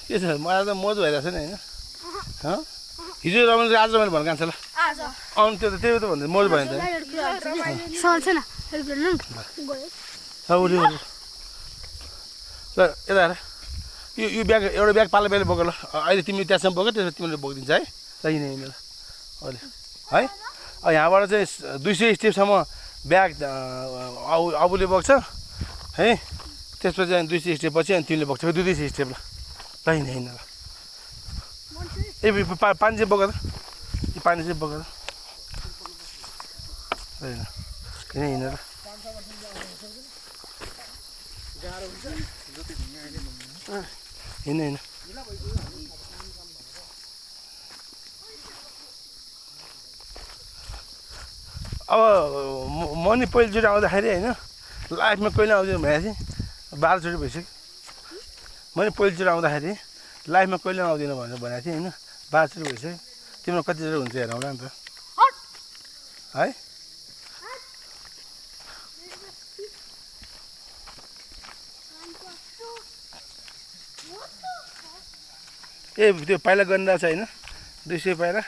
के छ मलाई त मोज भइरहेछ नि होइन हिजो रमाइलो आज रमाइलो भन्नु कान्छ ल आउनु त्यो त भन्दा मोज भयो नि त ल यता हेर यो ब्याग एउटा ब्याग पालो बेला बोक ल अहिले तिमी त्यहाँसम्म बोक त्यसपछि तिमीले बोकिदिन्छ है ल हिँड ल अहिले है यहाँबाट चाहिँ 200 स्टेपसम्म ब्याग अबुले बोक्छ है त्यसपछि अनि 200 स्टेप पछि अनि तिमीले बोक्छ 200 स्टेप ल हिँड ल ए पानी चाहिँ बोक त यो पानी चाहिँ बोक त हिँड ल हिँड अब म नि पहिलोचोटि आउँदाखेरि होइन लाइफमा कहिले आउँदैन भनेको थिएँ 12 चोटि भइसक्यो मैले पहिलोचोटि आउँदाखेरि लाइफमा कहिले आउँदिनँ भनेर भनेको थिएँ होइन 12 चोटि भइसक्यो तिम्रो कतिचोटि हुन्छ हेरौँ ल नि त है ए त्यो पाइला गन्दा छ होइन 200 पाइला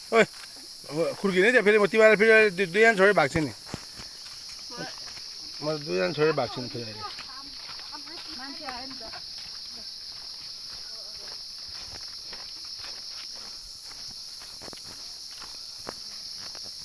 ओए खुर्किने त्यहाँ फेरि म तिमीलाई फेरि दुईजना छोडेर भएको छु नि म दुईजना छोडेर भएको छु नि फेरि अहिले